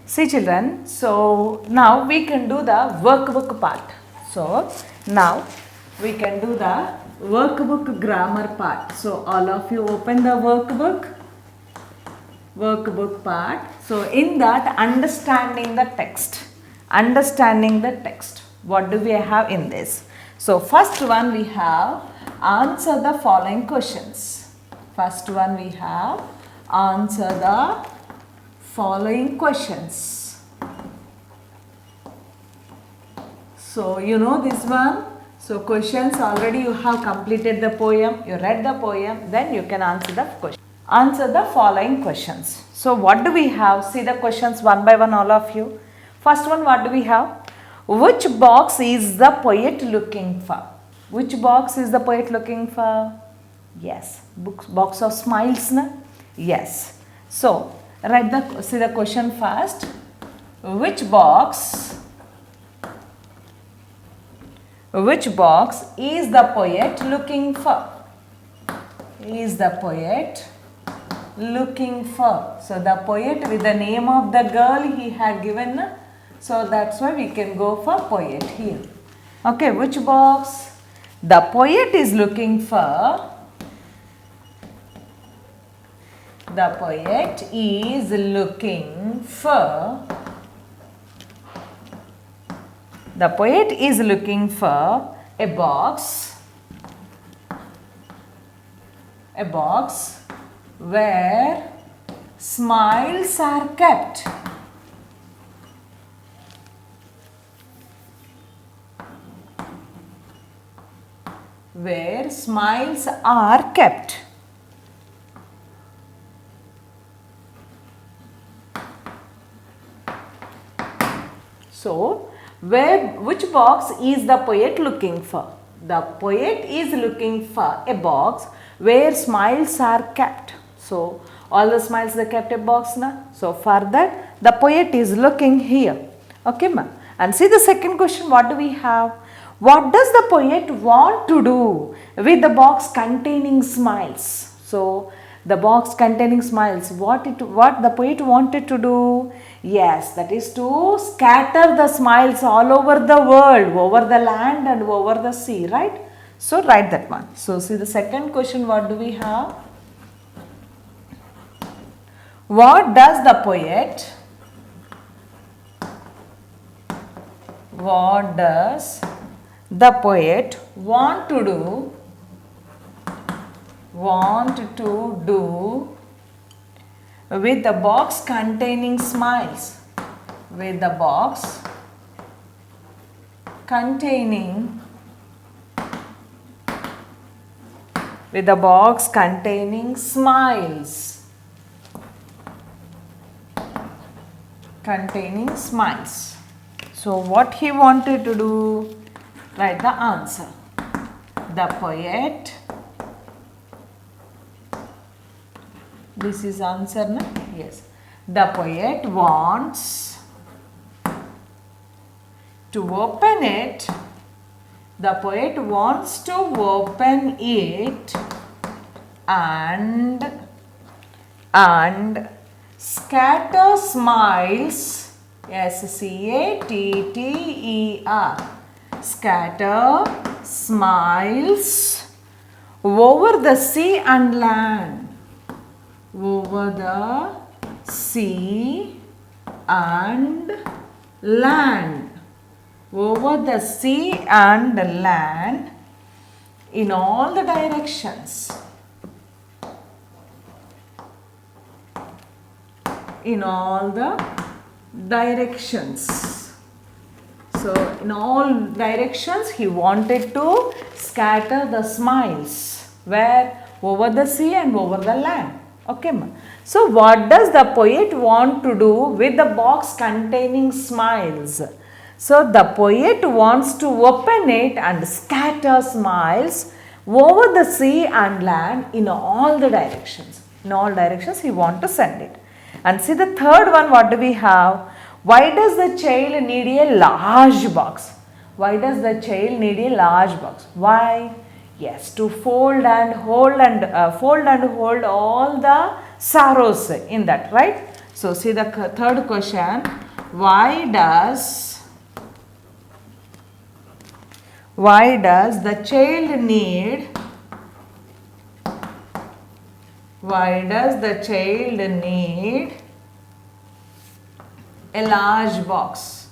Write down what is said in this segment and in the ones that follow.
See children, so now we can do the workbook part. So now we can do the workbook grammar part. So all of you open the workbook part. So in that understanding the text. What do we have in this? So first one we have answer the following questions. First one we have answer the following questions. So you know this one. So questions, already you have completed the poem, you read the poem, then you can answer the question. Answer the following questions. So what do we have? See the questions one by one, all of you. First one, what do we have? Which box is the poet looking for? Which box is the poet looking for? Yes, box of smiles, na? Yes. So see the question first. Which box is the poet looking for? Is the poet looking for? So the poet with the name of the girl he had given. So that's why we can go for poet here. Okay, which box? The poet is looking for. The poet is looking for. The poet is looking for a box where smiles are kept. Where smiles are kept. So, which box is the poet looking for? The poet is looking for a box where smiles are kept. So, all the smiles are kept a box na. So, for that the poet is looking here. Okay ma. And see the second question, what do we have? What does the poet want to do with the box containing smiles? So, the box containing smiles, what the poet wanted to do? Yes, that is to scatter the smiles all over the world, over the land and over the sea, right? So, write that one. So, see the second question, what do we have? What does the poet want to do with the box containing smiles? With the box containing smiles. Containing smiles. So what he wanted to do? Write the answer. The poet, this is answer, na? Yes. The poet wants to open it. The poet wants to open it and scatter smiles. S-C-A-T-T-E-R. Scatter smiles over the sea and land. Over the sea and land. Over the sea and land in all the directions. In all the directions. So, in all directions he wanted to scatter the smiles. Where? Over the sea and over the land. Okay ma. So, what does the poet want to do with the box containing smiles? So, the poet wants to open it and scatter smiles over the sea and land in all the directions. In all directions he wants to send it. And see the third one, what do we have? Why does the child need a large box? Why does the child need a large box? Why? Yes, to fold and hold all the sorrows in that, right? So see the third question. Why does the child need a large box?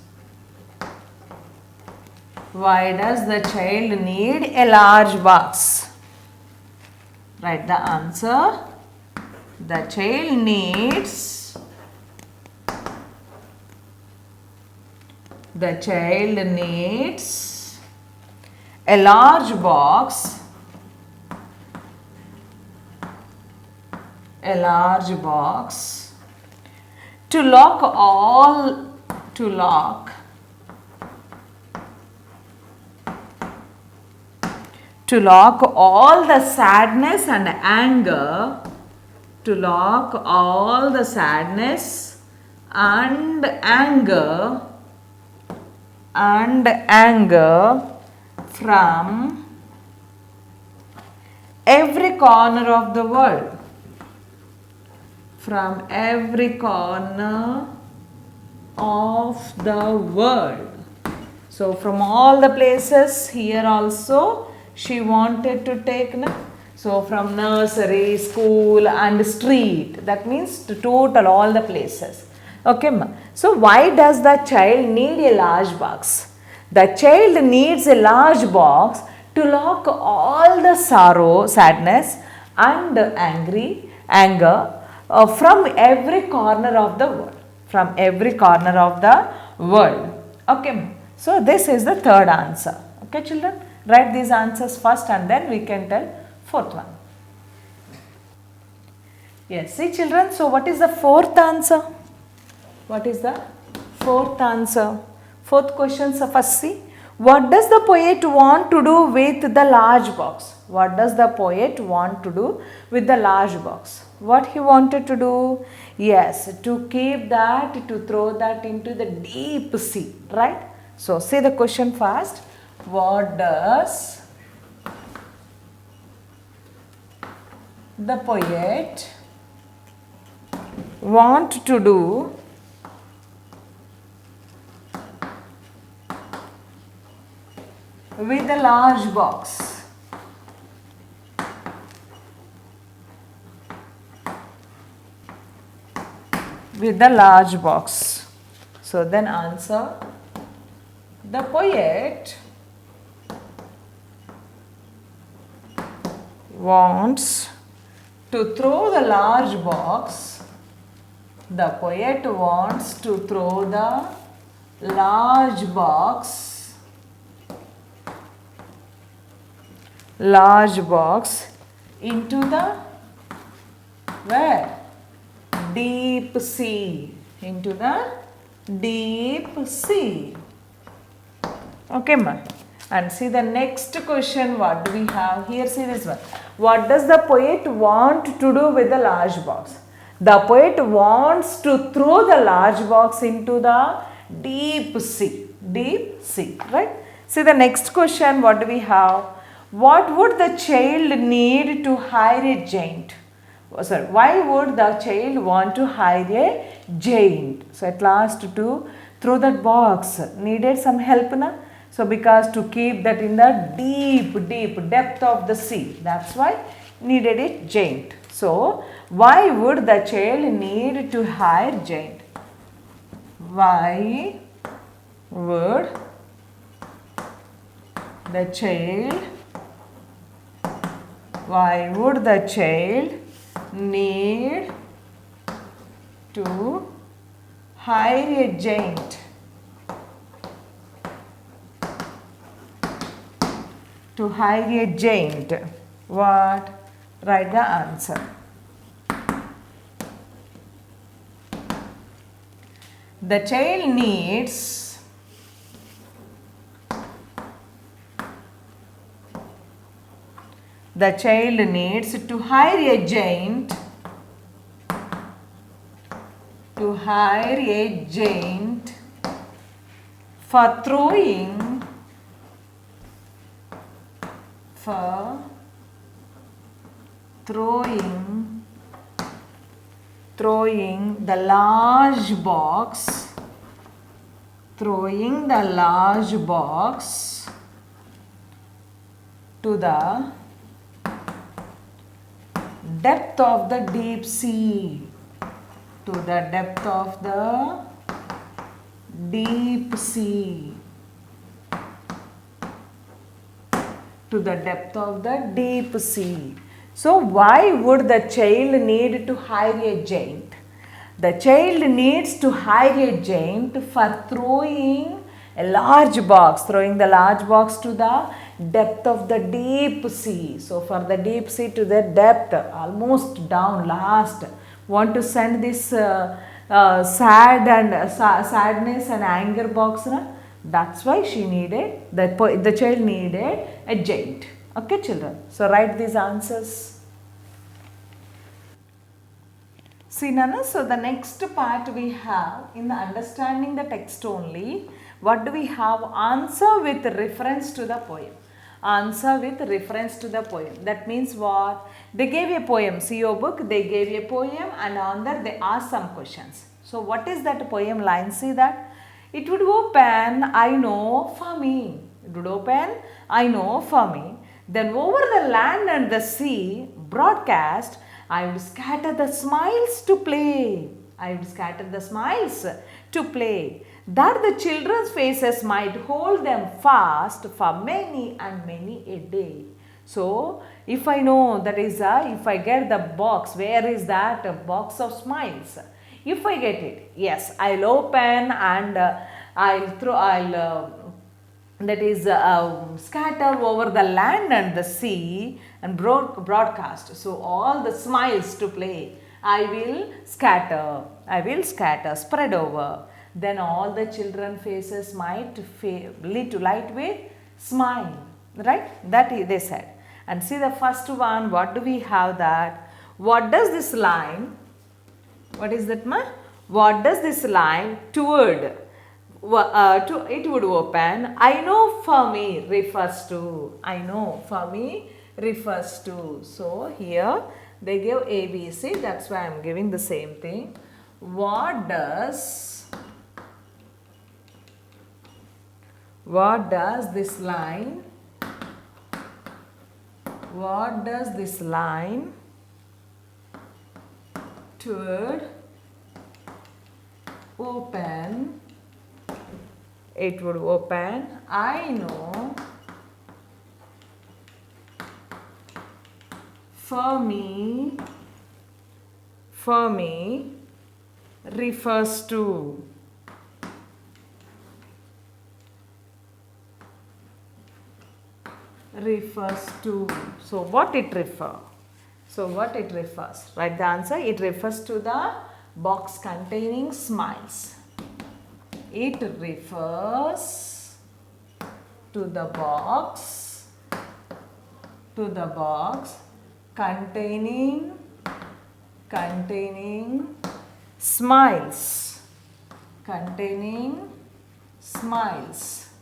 Why does the child need a large box? Write the answer. The child needs a large box to lock all the sadness and anger, from every corner of the world. So from all the places, here also she wanted to take. So from nursery, school and street, that means to total all the places. Okay, ma. So why does the child need a large box? The child needs a large box to lock all the sorrow, sadness and anger from every corner of the world. Okay, ma. So this is the third answer. Okay, children, write these answers first and then we can tell fourth one. Yes, see children, so what is the fourth answer? Fourth question, so first see. What does the poet want to do with the large box? What he wanted to do? Yes, to keep that, to throw that into the deep sea, right? So say the question first. What does the poet want to do with a large box? So then answer. The poet wants to throw the large box. The poet wants to throw the large box into the where? Deep sea. Into the deep sea. Okay, ma. And see the next question, what do we have here? See this one. What does the poet want to do with the large box? The poet wants to throw the large box into the deep sea. Right? See the next question, what do we have? What would the child need to hire a giant? Why would the child want to hire a giant? So at last to throw that box needed some help, na? So because to keep that in the deep depth of the sea, that's why needed a giant. So why would the child need to hire giant? Why would the child need to hire a giant? What? Write the answer. The child needs to hire a giant for throwing throwing the large box, throwing the large box to the depth of the deep sea, to the depth of the deep sea, to the depth of the deep sea. So why would the child need to hire a giant? The child needs to hire a giant for throwing a large box, throwing the large box to the depth of the deep sea. So for the deep sea to the depth, almost down last, want to send this sadness and anger box. That's why she needed, the child needed a giant. Okay children, so write these answers. See Nana, so the next part we have in the understanding the text only, what do we have? Answer with reference to the poem. Answer with reference to the poem. That means what? They gave a poem. See your book, they gave a poem and on that they asked some questions. So what is that poem line? See that? It would open, I know, for me. It would open, I know, for me. Then over the land and the sea, broadcast, I would scatter the smiles to play. I would scatter the smiles to play. That the children's faces might hold them fast for many and many a day. So, if I know that is if I get the box, where is that box of smiles? If I get it, yes, I'll open and that is scatter over the land and the sea and broadcast. So all the smiles to play, I will scatter, spread over. Then all the children faces might lead to light with smile, right? That they said. And see the first one, what do we have that? What does this line, what is that ma? What does this line toward? It would open, I know for me refers to, I know for me refers to. So here they give A, B, C, that's why I am giving the same thing. What does this line, what does this line toward open? It would open, I know for me refers to. Refers to. So what it refers? So what it refers? Write the answer. It refers to the box containing smiles. It refers to the box containing smiles,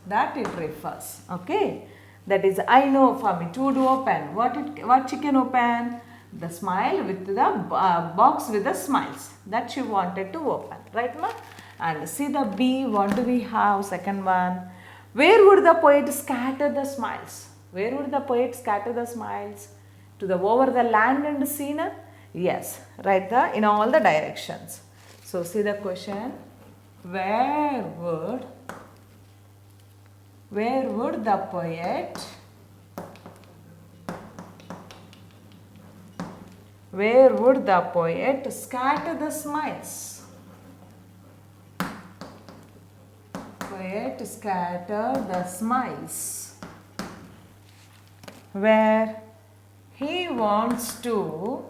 that it refers. Okay, that is I know for me. To do open, what she can open? The smile with the box with the smiles that she wanted to open, right ma? And see the B, what do we have? Second one, where would the poet scatter the smiles? Where would the poet scatter the smiles? To the over the land and sea? Na? Yes, right there in all the directions. So see the question, where would the poet scatter the smiles? Poet scatter the smiles. Where he wants to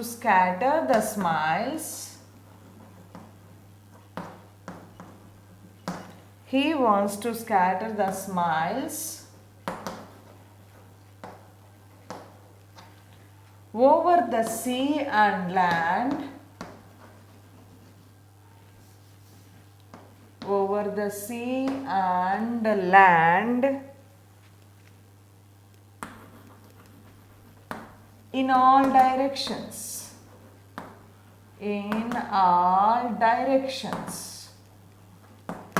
scatter the smiles. He wants to scatter the smiles over the sea and land. Over the sea and land in all directions. In all directions.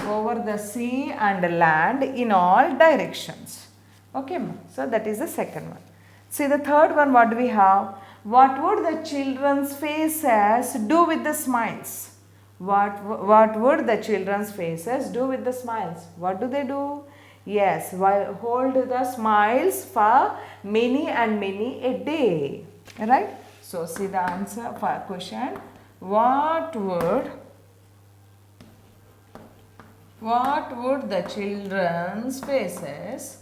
Over the sea and land, in all directions. Okay, so that is the second one. See the third one, what do we have? What would the children's faces do with the smiles? What would the children's faces do with the smiles? What do they do? Yes, hold the smiles for many and many a day. Right? So see the answer for question. What would the children's faces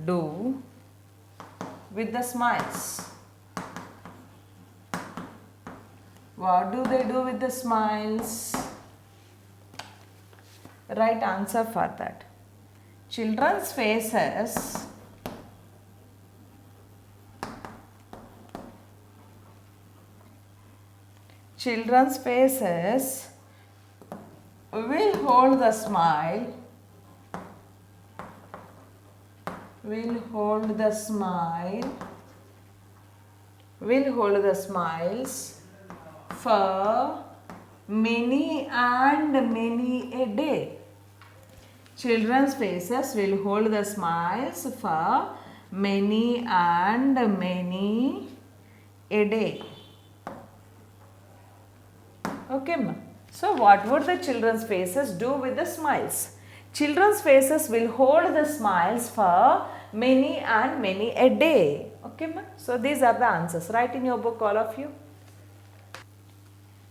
do with the smiles? What do they do with the smiles? Right answer for that. Children's faces will hold the smile, for many and many a day. Children's faces will hold the smiles for many and many a day. Okay, ma. So what would the children's faces do with the smiles? Children's faces will hold the smiles for many and many a day. Okay, ma. So these are the answers. Write in your book, all of you.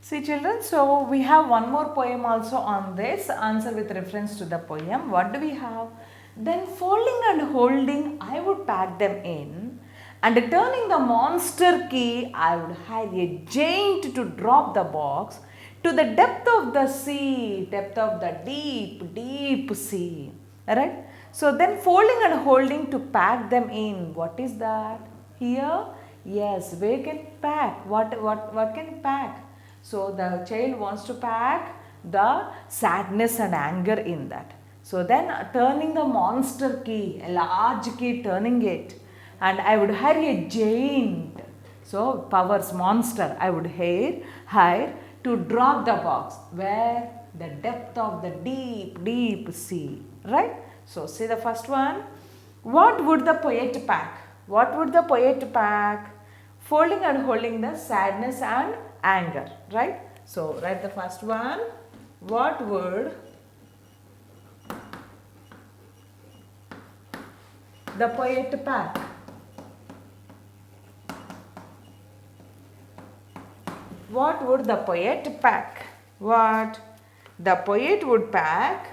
See children, so we have one more poem also on this. Answer with reference to the poem. What do we have? Then folding and holding, I would pack them in. And turning the monster key, I would hire a giant to drop the box to the depth of the sea, depth of the deep, deep sea. Alright? So then folding and holding to pack them in. What is that? Here? Yes, we can pack. What can pack? So the child wants to pack the sadness and anger in that. So then turning the monster key, a large key, turning it. And I would hire a giant. So powers monster, I would hire to drop the box. Where? The depth of the deep, deep sea. Right? So see the first one. What would the poet pack? What would the poet pack? Folding and holding the sadness and anger. Right? So write the first one. What would the poet pack? What would the poet pack? What? The poet would pack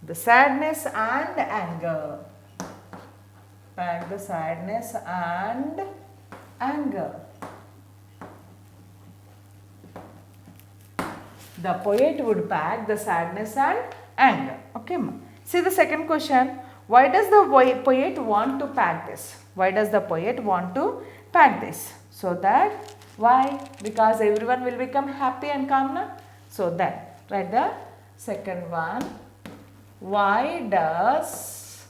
the sadness and anger. Pack the sadness and anger. The poet would pack the sadness and anger. Okay, ma. See the second question. Why does the poet want to pack this? Why does the poet want to pack this? So that, why? Because everyone will become happy and calm, na? So that, write the second one. Why does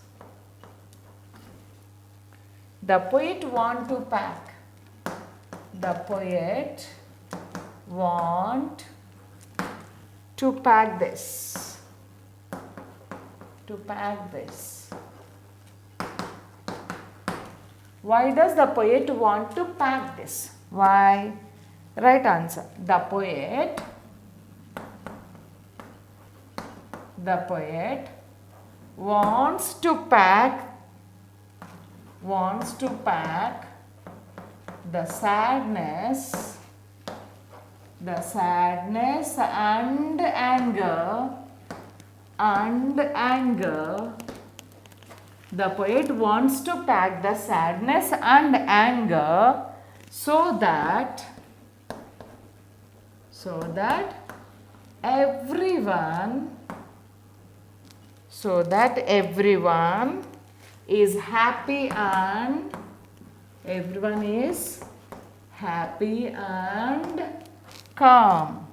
the poet want to pack? The poet want to pack this. To pack this. Why does the poet want to pack this? Why? Right answer. The poet wants to pack the sadness and anger. The poet wants to pack the sadness and anger so that so that everyone is happy and calm.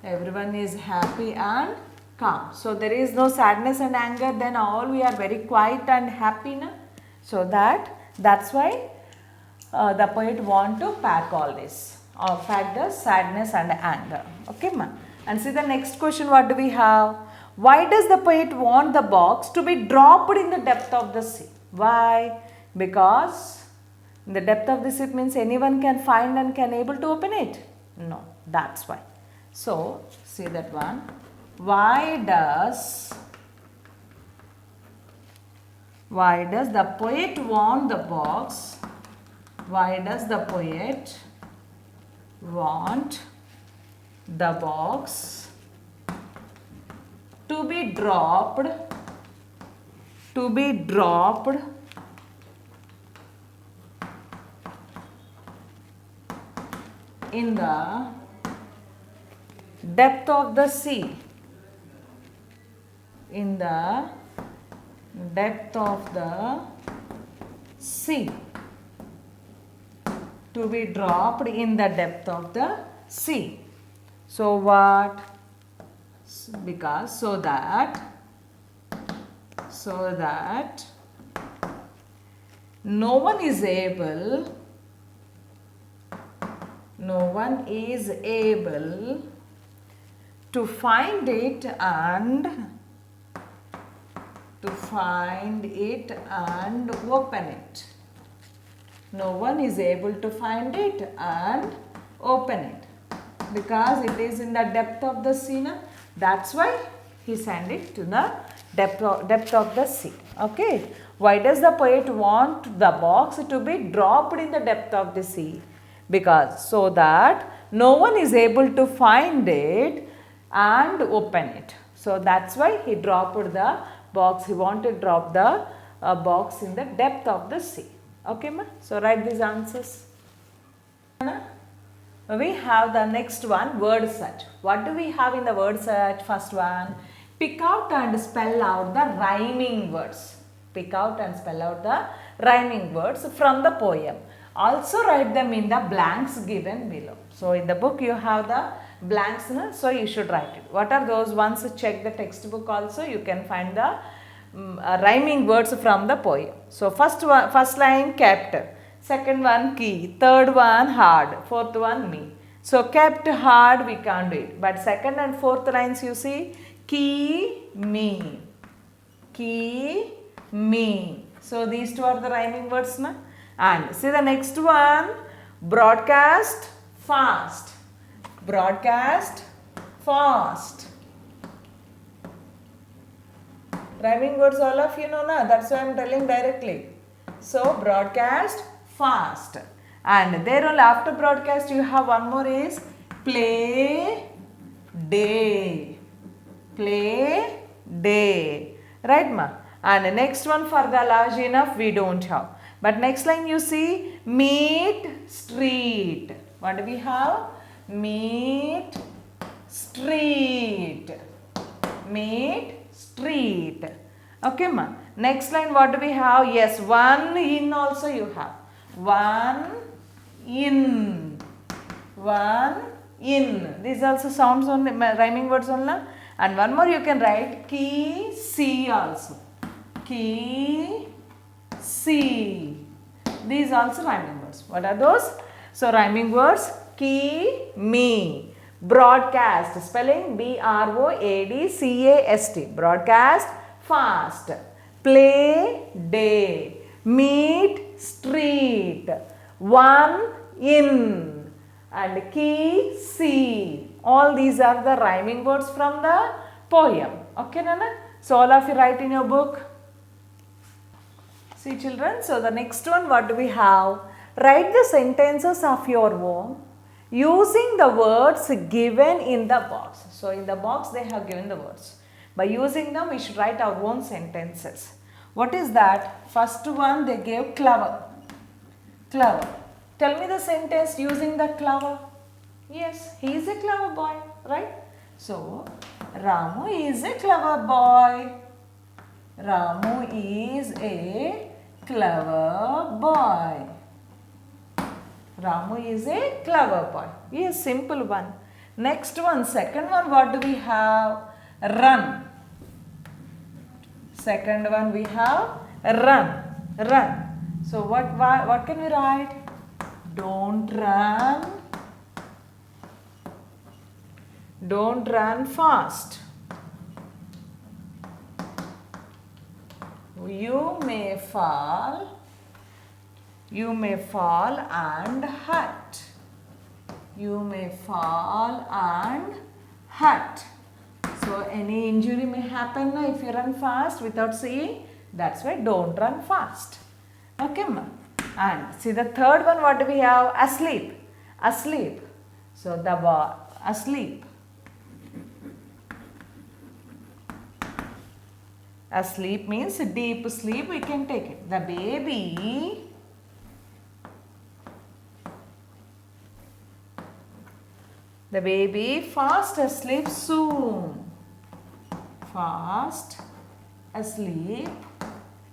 Everyone is happy and calm. So there is no sadness and anger, then all we are very quiet and happy. Na? So that's why the poet want to pack all this, or pack the sadness and anger. Okay, ma? And see the next question, what do we have? Why does the poet want the box to be dropped in the depth of the sea? Why? Because in the depth of the sea means anyone can find and can able to open it? No, that's why. So, see that one. Why does the poet want the box? Why does the poet want the box to be dropped in the depth of the sea? In the depth of the sea. To be dropped in the depth of the sea. So what? Because so that no one is able to find it and open it. No one is able to find it and open it because it is in the depth of the sea. Na? That's why he sent it to the depth of the sea. Okay. Why does the poet want the box to be dropped in the depth of the sea? Because so that no one is able to find it and open it. So that's why he dropped the box. He wanted to drop the box in the depth of the sea. Okay, ma? So write these answers. We have the next one, word search. What do we have in the word search? First one, pick out and spell out the rhyming words. Pick out and spell out the rhyming words from the poem. Also write them in the blanks given below. So in the book you have the blanks, so you should write it. What are those? Once check the textbook also, you can find the rhyming words from the poem. So first line, kept. Second one, key. Third one, hard. Fourth one, me. So kept, hard, we can't do it. But second and fourth lines you see, key, me. Key, me. So these two are the rhyming words. Na? And see the next one, broadcast, fast. Broadcast, fast. Rhyming words all of you know, na? That's why I am telling directly. So broadcast, fast. And there only after broadcast you have one more is play, day. Play, day. Right, ma? And next one for the large enough we don't have. But next line you see, meet, street. What do we have? Meet, street. Meet, street. Okay, ma. Next line what do we have? Yes, one in also you have. One in. One in. These also sounds only, rhyming words only. And one more you can write key, see also. Key, see. These also rhyming words. What are those? So rhyming words, key, me. Broadcast, spelling BROADCAST. Broadcast, fast. Play, day. Meet, street. One, in. And key, see. All these are the rhyming words from the poem. Okay, Nana? So all of you write in your book. See children, so the next one, what do we have? Write the sentences of your own using the words given in the box. So in the box they have given the words. By using them we should write our own sentences. What is that? First one they gave clever. Clever. Tell me the sentence using the clever. Yes, he is a clever boy, right? So Ramu is a clever boy. Ramu is a clever boy. Ramu is a clever boy. Yes, simple one. Next one, second one, what do we have? Run. Second one we have run. Run. So what can we write? Don't run. Don't run fast. You may fall. You may fall and hurt. You may fall and hurt. So any injury may happen if you run fast without seeing. That's why don't run fast. Okay, ma. And see the third one, what do we have? Asleep. Asleep. So the asleep. Asleep means deep sleep, we can take it. The baby fast asleep soon. Fast asleep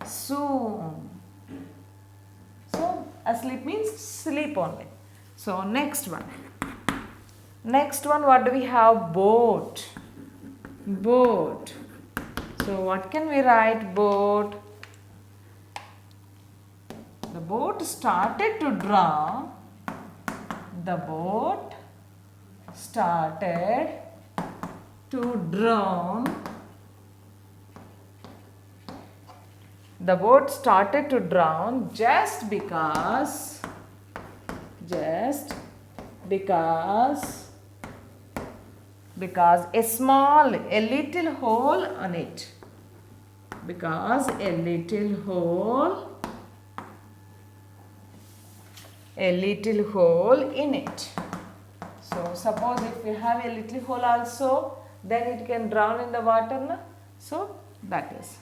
soon. So asleep means sleep only. So next one. Next one, what do we have? Boat. Boat. So what can we write? Boat. The boat started to drown. The boat started to drown. The boat started to drown just because a little hole on it. Because a little hole in it. So suppose if you have a little hole also, then it can drown in the water, na? So that is.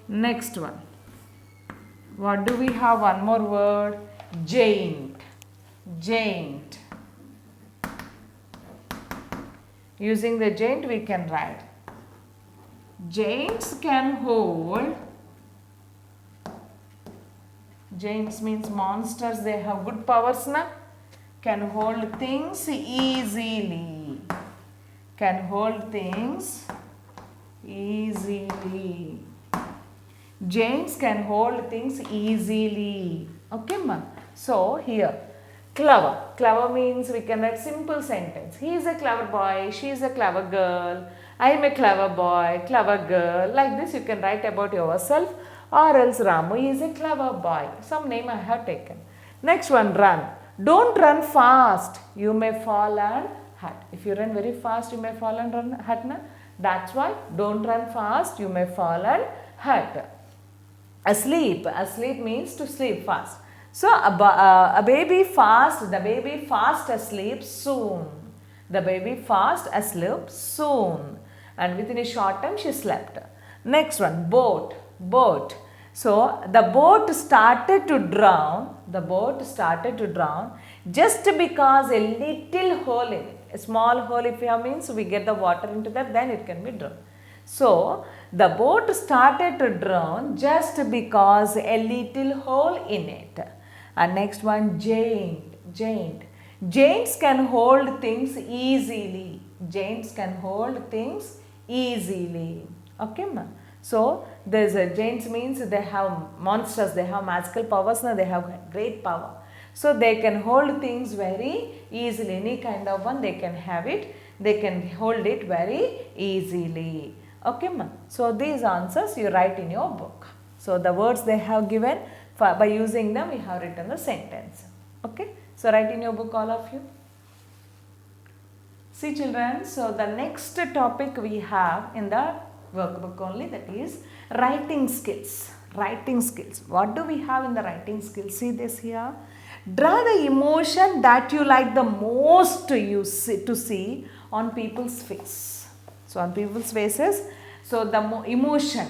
Next one. What do we have? One more word. Giant. Giant. Using the giant we can write. Giants can hold. Giants means monsters. They have good powers, na? Can hold things easily. Can hold things easily. Giants can hold things easily. Okay, ma? So here, clever. Clever means we can write simple sentence. He is a clever boy. She is a clever girl. I am a clever boy, clever girl. Like this you can write about yourself, or else Ramu is a clever boy. Some name I have taken. Next one, run. Don't run fast. You may fall and hurt. If you run very fast, you may fall and hurt. Na? That's why don't run fast. You may fall and hurt. Asleep. Asleep means to sleep fast. So a baby fast. The baby fast asleep soon. The baby fast asleep soon. And within a short time she slept. Next one, boat. Boat. So the boat started to drown. The boat started to drown just because a little hole in it. A small hole if you have means we get the water into that, then it can be drowned. So the boat started to drown just because a little hole in it. And next one, giant. Giant. Giants can hold things easily. Giants can hold things easily. Okay, ma? So there's a giants means they have monsters, they have magical powers, they have great power. So they can hold things very easily. Any kind of one they can have it. They can hold it very easily. Okay, ma? So these answers you write in your book. So the words they have given, by using them we have written the sentence. Okay. So write in your book all of you. See children, so the next topic we have in the workbook only, that is writing skills. Writing skills. What do we have in the writing skills? See this here. Draw the emotion that you like the most to see on people's face. So on people's faces. So the emotion,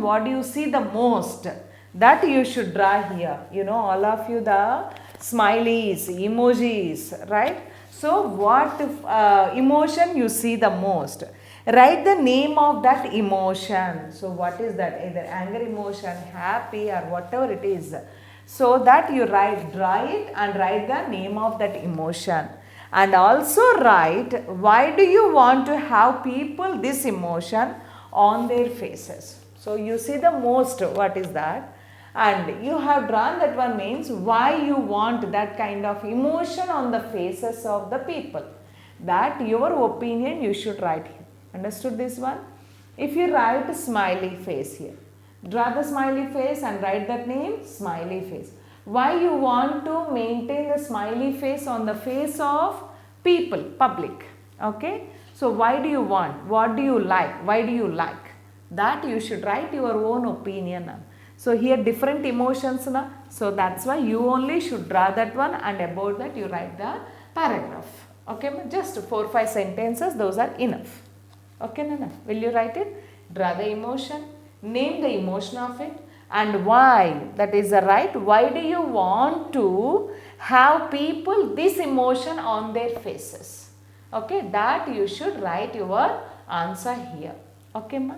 what do you see the most? That you should draw here. You know, all of you the smileys, emojis, right? So what emotion you see the most? Write the name of that emotion. So what is that? Either anger emotion, happy, or whatever it is. So that you draw it and write the name of that emotion. And also write, why do you want to have people this emotion on their faces? So you see the most, what is that? And you have drawn that one, means why you want that kind of emotion on the faces of the people. That your opinion you should write here. Understood this one? If you write a smiley face here, draw the smiley face and write that name, smiley face. Why you want to maintain the smiley face on the face of people, public? Okay. So why do you want? What do you like? Why do you like? That you should write your own opinion. So here different emotions. Na? So that's why you only should draw that one, and about that you write the paragraph. Okay, just 4-5 sentences, those are enough. Okay, Nana, will you write it? Draw the emotion, name the emotion of it, and why. That is the right. Why do you want to have people this emotion on their faces? Okay, that you should write your answer here. Okay, ma?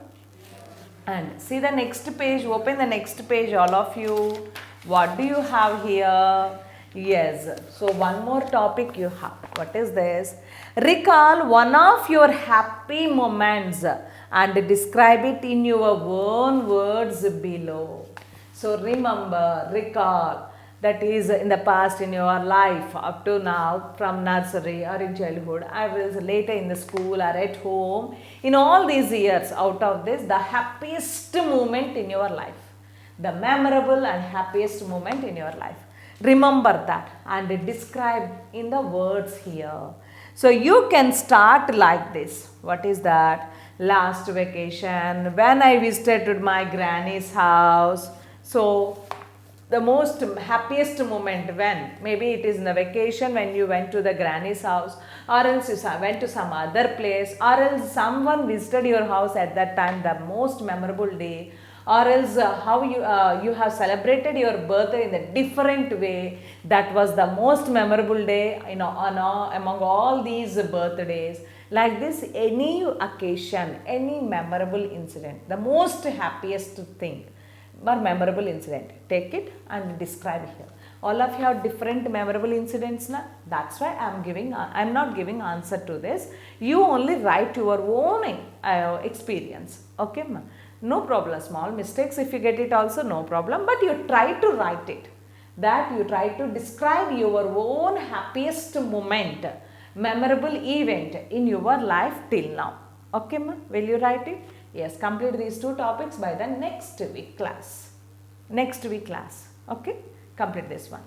And see the next page, open the next page, all of you. What do you have here? Yes, so one more topic you have. What is this? Recall one of your happy moments and describe it in your own words below. So remember, recall, that is in the past in your life up to now, from nursery or in childhood, I was later in the school or at home, in all these years, out of this, the happiest moment in your life, the memorable and happiest moment in your life. Remember that and describe in the words here. So you can start like this. What is that? Last vacation, when I visited my granny's house. So the most happiest moment, when? Maybe it is in the vacation when you went to the granny's house, or else you went to some other place, or else someone visited your house at that time, the most memorable day, or else how you have celebrated your birthday in a different way. That was the most memorable day, among all these birthdays. Like this, any occasion, any memorable incident, the most happiest thing or memorable incident, take it and describe here. All of you have different memorable incidents, na? That's why I'm not giving answer to this. You only write your own experience. Okay, ma? No problem. Small mistakes, if you get it also, no problem. But you try to write it. That you try to describe your own happiest moment, memorable event in your life till now. Okay, ma? Will you write it? Yes, complete these two topics by the next week class. Okay, complete this one.